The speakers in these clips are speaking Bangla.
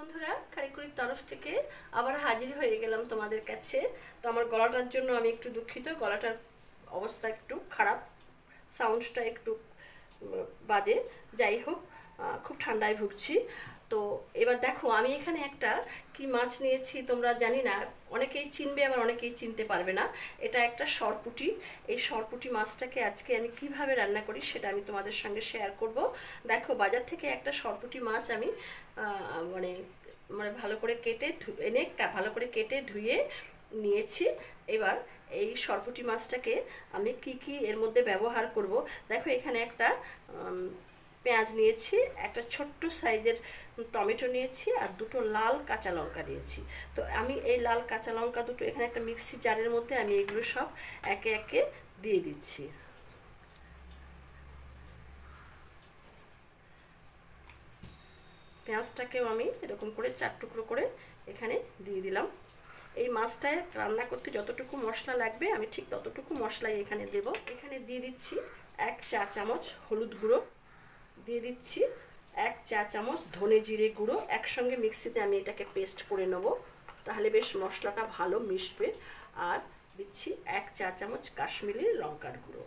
বন্ধুরা, কারিকুরির তরফ থেকে আবার হাজির হয়ে গেলাম তোমাদের কাছে। তো আমার গলাটার জন্য আমি একটু দুঃখিত, গলাটার অবস্থা একটু খারাপ, সাউন্ডটা একটু বাজে। যাই হোক, খুব ঠান্ডায় ভুগছি। তো এবার দেখো, আমি এখানে একটা কি মাছ নিয়েছি তোমরা জানি না, অনেকেই চিনবে আবার অনেকেই চিনতে পারবে না। এটা একটা সরপুঁটি। এই সরপুঁটি মাছটাকে আজকে আমি কিভাবে রান্না করি সেটা আমি তোমাদের সঙ্গে শেয়ার করব। দেখো, বাজার থেকে একটা সরপুঁটি মাছ আমি মানে মানে ভালো করে ভালো করে কেটে ধুয়ে নিয়েছি। এবার এই সরপুঁটি মাছটাকে আমি কি এর মধ্যে ব্যবহার করব। দেখো, এখানে একটা পেঁয়াজ নিয়েছি, একটা ছোট্ট সাইজের টমেটো নিয়েছি, আর দুটো লাল কাঁচা লঙ্কা নিয়েছি। তো আমি এই লাল কাঁচা লঙ্কা দুটো এখানে একটা মিক্সি জারের মধ্যে আমি এগুলো সব একে একে দিয়ে দিচ্ছি। পেঁয়াজটাকেও আমি এরকম করে 4 টুকরো করে এখানে দিয়ে দিলাম। এই মাছটায় রান্না করতে যতটুকু মশলা লাগবে আমি ঠিক ততটুকু মশলাই এখানে দেব। এখানে দিয়ে দিচ্ছি 1 চা চামচ হলুদ গুঁড়ো, দিয়ে দিচ্ছি 1 চা চামচ ধনে জিরে গুঁড়ো। একসঙ্গে মিক্সিতে আমি এটাকে পেস্ট করে নেব, তাহলে বেশ মশলাটা ভালো মিশবে। আর দিচ্ছি 1 চা চামচ কাশ্মীরি লঙ্কার গুঁড়ো।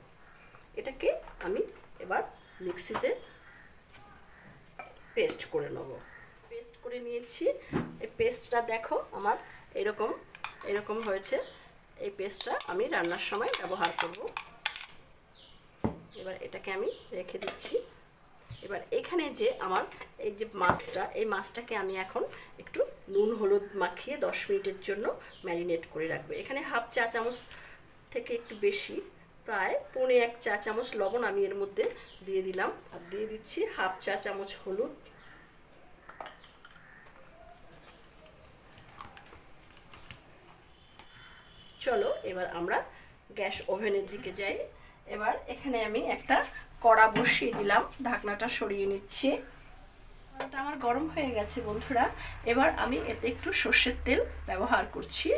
এটাকে আমি এবার মিক্সিতে পেস্ট করে নেব। পেস্ট করে নিয়েছি। এই পেস্টটা দেখো আমার এরকম হয়েছে। এই পেস্টটা আমি রান্নার সময় ব্যবহার করব। এবার এটাকে আমি রেখে দিচ্ছি। এবার এখানে যে আমার এই যে মাছটা, এই মাছটাকে আমি এখন একটু নুন হলুদ মাখিয়ে 10 মিনিটের জন্য ম্যারিনেট করে রাখবো। এখানে হাফ চা চামচ থেকে একটু বেশি, প্রায় 1.25 চা চামচ লবণ আমি এর মধ্যে দিয়ে দিলাম। আর দিয়ে দিচ্ছি হাফ চা চামচ হলুদ। চলো এবার আমরা গ্যাস ওভেনের দিকে যাই। এবার এখানে আমি একটা কড়া বসিয়ে দিলাম, ঢাকনাটা সরিয়ে নিচ্ছি। কড়াটা আমার গরম হয়ে গেছে বন্ধুরা। এবার আমি এতে একটু সর্ষের তেল ব্যবহার করছি।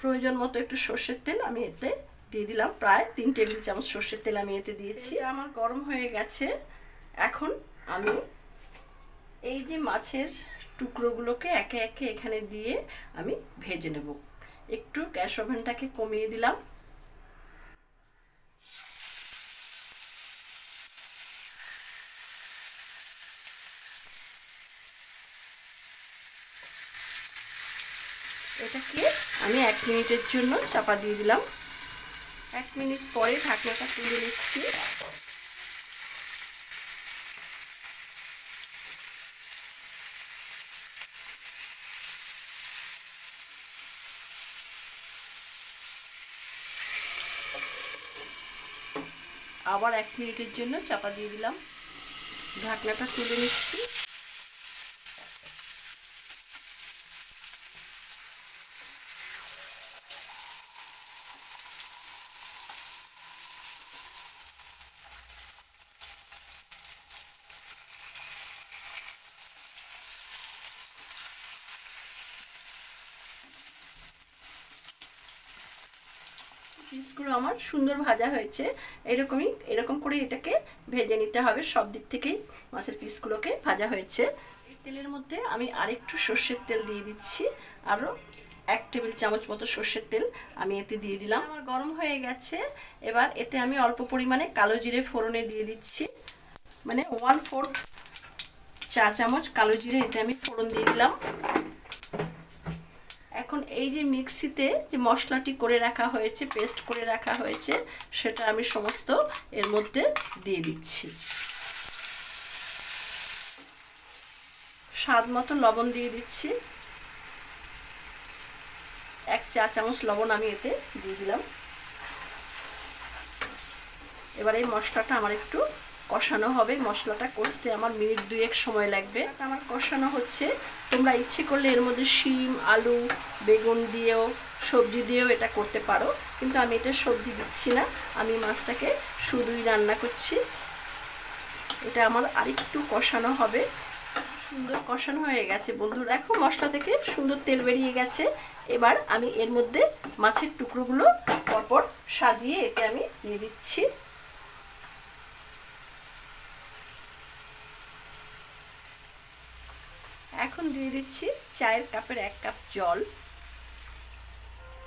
প্রয়োজন মতো একটু সর্ষের তেল আমি এতে দিয়ে দিলাম, প্রায় 3 টেবিল চামচ সর্ষের তেল আমি এতে দিয়েছি। আমার গরম হয়ে গেছে। এখন আমি এই যে মাছের টুকরোগুলোকে একে একে এখানে দিয়ে আমি ভেজে নেব। একটু গ্যাস ওভেনটাকে কমিয়ে দিলাম। এটাকে আমি 1 মিনিটের জন্য চাপা দিয়ে দিলাম। 1 মিনিট পরে ঢাকনাটা তুলে নিচ্ছি। আবার 1 মিনিটের জন্য চাপা দিয়ে দিলাম, ঢাকনাটা তুলে নিচ্ছি। পিসগুলো আমার সুন্দর ভাজা হয়েছে। এরকম করে এটাকে ভেজে নিতে হবে। সব দিক থেকেই মাছের পিসগুলোকে ভাজা হয়েছে। এই তেলের মধ্যে আমি আরেকটু সর্ষের তেল দিয়ে দিচ্ছি, আরও 1 টেবিল চামচ মতো সর্ষের তেল আমি এতে দিয়ে দিলাম। আমার গরম হয়ে গেছে। এবার এতে আমি অল্প পরিমাণে কালো জিরে ফোড়নে দিয়ে দিচ্ছি, মানে 1/4 চা চামচ কালো জিরে এতে আমি ফোড়ন দিয়ে দিলাম। এখন এই যে মিক্সিতে যে মশলাটি করে রাখা হয়েছে, পেস্ট করে রাখা হয়েছে, সেটা আমি সমস্ত এর মধ্যে দিয়ে দিচ্ছি। স্বাদ মতো লবণ দিয়ে দিচ্ছি, 1 চা চামচ লবণ আমি এতে দিয়ে দিলাম। এবার এই মশলাটা আমার একটু কষানো হবে। মশলাটা কষতে আমার মিনিট 2 সময় লাগবে। আমার কষানো হচ্ছে। তোমরা ইচ্ছে করলে এর মধ্যে শিম, আলু, বেগুন দিয়েও, সবজি দিয়েও এটা করতে পারো, কিন্তু আমি এটা সবজি দিচ্ছি না, আমি মাছটাকে শুধুই রান্না করছি। এটা আমার আরেকটু কষানো হবে। সুন্দর কষানো হয়ে গেছে বন্ধুরা। দেখো, মশলা থেকে সুন্দর তেল বেরিয়ে গেছে। এবার আমি এর মধ্যে মাছের টুকরোগুলো পরপর সাজিয়ে এতে আমি দিয়ে দিচ্ছি। এখন দিয়ে দিচ্ছি চায়ের কাপের 1 কাপ জল।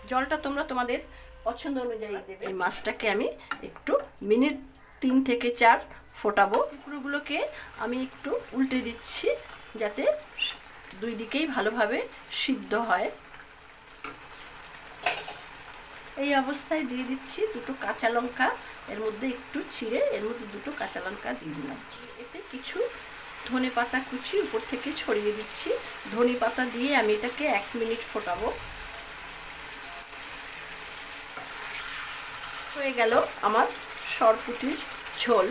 জলটা তোমরা তোমাদের পছন্দ অনুযায়ী দেবে। এই মাছটাকে আমি একটু মিনিট 3 থেকে 4 ফোটাবো। টুকরোগুলোকে আমি একটু উল্টে দিচ্ছি যাতে দুই দিকেই ভালোভাবে সিদ্ধ হয়। এই অবস্থায় দিয়ে দিচ্ছি 2টো কাঁচা লঙ্কা, এর মধ্যে একটু ছিঁড়ে এর মধ্যে 2টো কাঁচা লঙ্কা দিয়ে দিলাম। এতে কিছু ধনেপাতা কুচি উপর থেকে ছড়িয়ে দিচ্ছি। ধনেপাতা দিয়ে আমি এটাকে 1 মিনিট ফোটাবো। হয়ে গেল আমার সরপুঁটির ঝোল।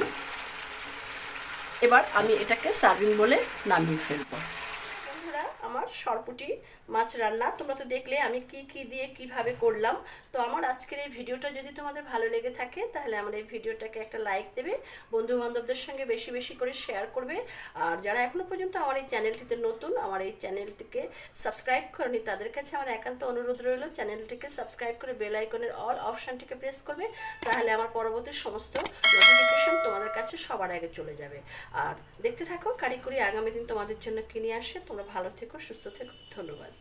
এবার আমি এটাকে সার্ভিং বলে নামিয়ে ফেলবো। বন্ধুরা, আমার সরপুঁটি মাছ রান্না তোমরা তো দেখলে আমি কি কি দিয়ে কিভাবে করলাম। তো আমার আজকের এই ভিডিওটা যদি তোমাদের ভালো লেগে থাকে তাহলে আমার এই ভিডিওটাকে একটা লাইক দেবে, বন্ধু বান্ধবদের সঙ্গে বেশি বেশি করে শেয়ার করবে। আর যারা এখনো পর্যন্ত আমার এই চ্যানেলটিতে নতুন, আমার এই চ্যানেলটিকে সাবস্ক্রাইব করেনি, তাদের কাছে আমার একান্ত অনুরোধ রইল চ্যানেলটিকে সাবস্ক্রাইব করে বেল আইকনের অল অপশানটিকে প্রেস করবে। তাহলে আমার পরবর্তী সমস্ত নোটিফিকেশন তোমাদের কাছে সবার আগে চলে যাবে। আর দেখতে থাকো কারিকুরি আগামী দিন তোমাদের জন্য কি নিয়ে আসে। তোমরা ভালো থেকো, সুস্থ থেকো, ধন্যবাদ।